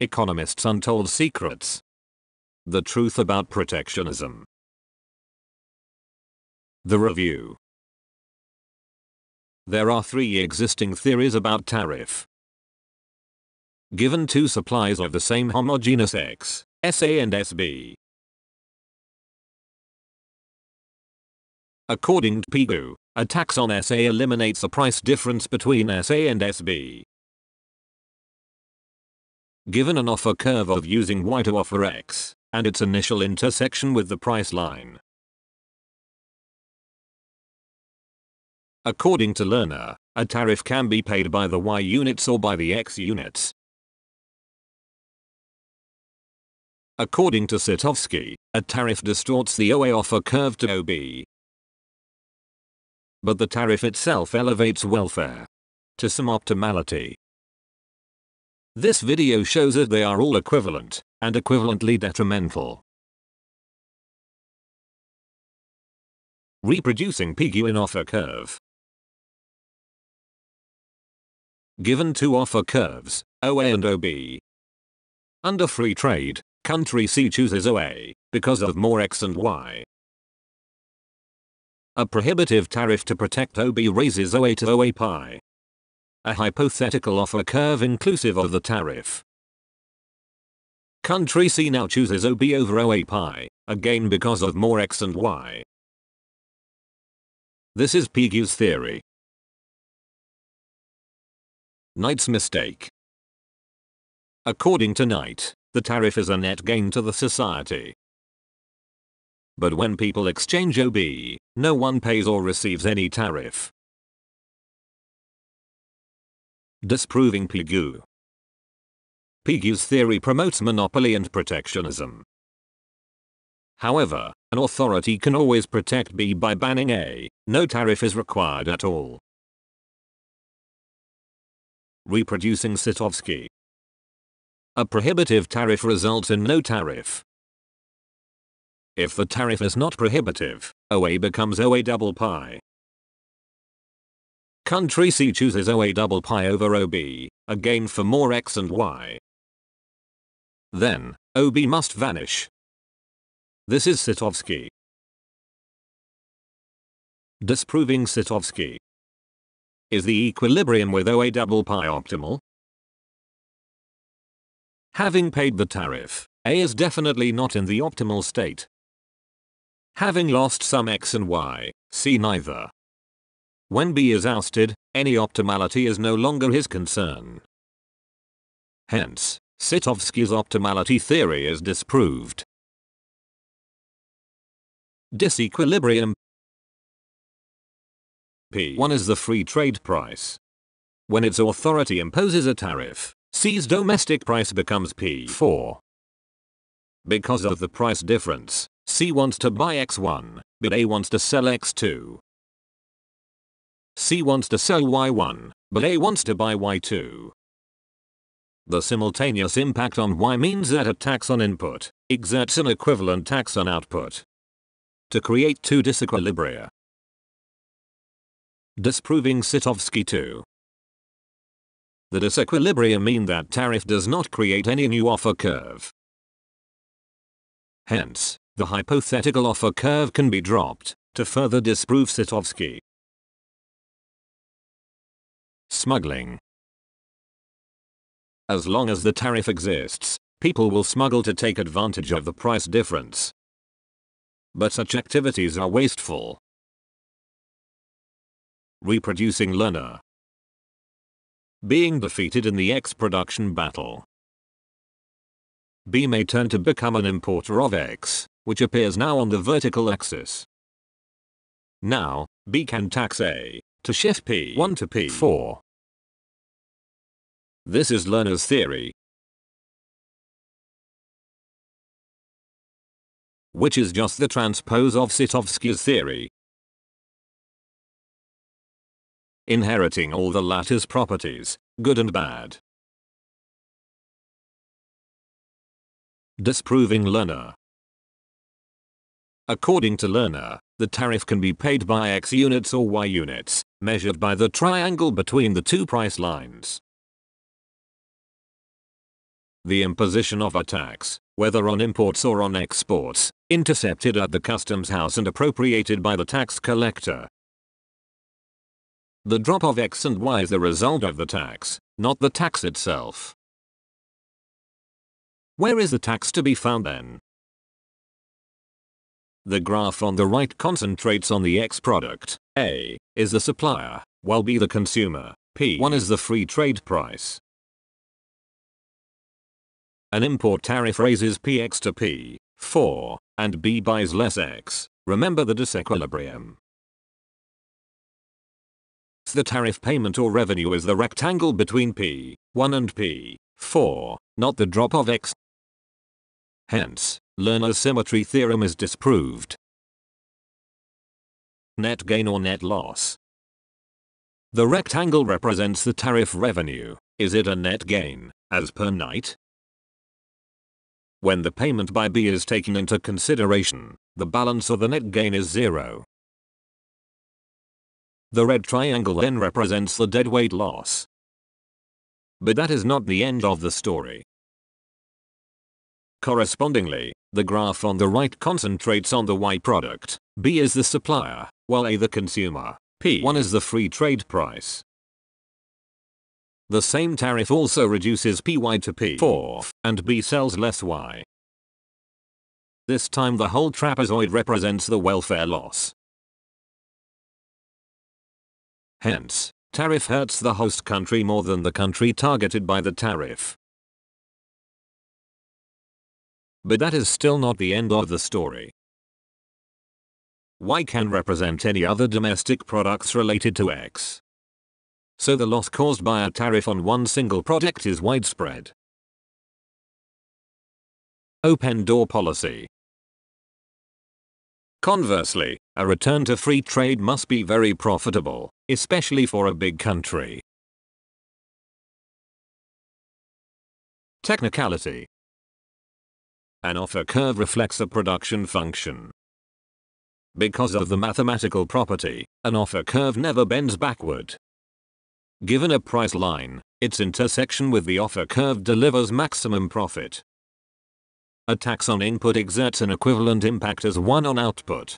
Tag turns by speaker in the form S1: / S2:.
S1: Economists' Untold Secrets. The Truth About Protectionism. The Review. There are three existing theories about tariff. Given two supplies of the same homogeneous X, SA and SB. According to Pigou, a tax on SA eliminates a price difference between SA and SB. Given an offer curve of using Y to offer X, and its initial intersection with the price line. According to Lerner, a tariff can be paid by the Y units or by the X units. According to Sitovsky, a tariff distorts the OA offer curve to OB. But the tariff itself elevates welfare to some optimality. This video shows that they are all equivalent, and equivalently detrimental. Reproducing Pigou in offer curve. Given two offer curves, OA and OB. Under free trade, country C chooses OA, because of more X and Y. A prohibitive tariff to protect OB raises OA to OA pi. A hypothetical offer curve inclusive of the tariff. Country C now chooses OB over OA pi, again because of more X and Y. This is Pigou's theory. Knight's mistake. According to Knight, the tariff is a net gain to the society. But when people exchange OB, no one pays or receives any tariff. Disproving Pigou. Pigou's theory promotes monopoly and protectionism. However, an authority can always protect B by banning A, no tariff is required at all. Reproducing Sitovsky. A prohibitive tariff results in no tariff. If the tariff is not prohibitive, OA becomes OA double pi. Country C chooses OA double pi over OB, again for more X and Y. Then, OB must vanish. This is Sitovsky. Disproving Sitovsky. Is the equilibrium with OA double pi optimal? Having paid the tariff, A is definitely not in the optimal state. Having lost some X and Y, C neither. When B is ousted, any optimality is no longer his concern. Hence, Sitovsky's optimality theory is disproved. Disequilibrium. P1 is the free trade price. When its authority imposes a tariff, C's domestic price becomes P4. Because of the price difference, C wants to buy X1, but A wants to sell X2. C wants to sell Y1, but A wants to buy Y2. The simultaneous impact on Y means that a tax on input exerts an equivalent tax on output to create two disequilibria. Disproving Sitovsky 2. The disequilibria mean that tariff does not create any new offer curve. Hence, the hypothetical offer curve can be dropped to further disprove Sitovsky. Smuggling. As long as the tariff exists, people will smuggle to take advantage of the price difference. But such activities are wasteful. Reproducing Lerner. Being defeated in the X production battle. B may turn to become an importer of X, which appears now on the vertical axis. Now, B can tax A to shift P1 to P4. This is Lerner's theory, which is just the transpose of Sitovsky's theory, inheriting all the latter's properties, good and bad. Disproving Lerner. According to Lerner, the tariff can be paid by X units or Y units, measured by the triangle between the two price lines. The imposition of a tax, whether on imports or on exports, intercepted at the customs house and appropriated by the tax collector. The drop of X and Y is the result of the tax, not the tax itself. Where is the tax to be found then? The graph on the right concentrates on the X product. A is the supplier, while B the consumer. P1 is the free trade price. An import tariff raises Px to P4, and B buys less X. Remember the disequilibrium. The tariff payment or revenue is the rectangle between P1 and P4, not the drop of X. Hence, Lerner's symmetry theorem is disproved. Net gain or net loss. The rectangle represents the tariff revenue. Is it a net gain, as per Knight? When the payment by B is taken into consideration, the balance of the net gain is 0. The red triangle then represents the deadweight loss. But that is not the end of the story. Correspondingly, the graph on the right concentrates on the Y product. B is the supplier, while A the consumer. P1 is the free trade price. The same tariff also reduces Py to P4, and B sells less Y. This time the whole trapezoid represents the welfare loss. Hence, tariff hurts the host country more than the country targeted by the tariff. But that is still not the end of the story. Y can represent any other domestic products related to X. So the loss caused by a tariff on one single product is widespread. Open door policy. Conversely, a return to free trade must be very profitable, especially for a big country. Technicality. An offer curve reflects a production function. Because of the mathematical property, an offer curve never bends backward. Given a price line, its intersection with the offer curve delivers maximum profit. A tax on input exerts an equivalent impact as one on output.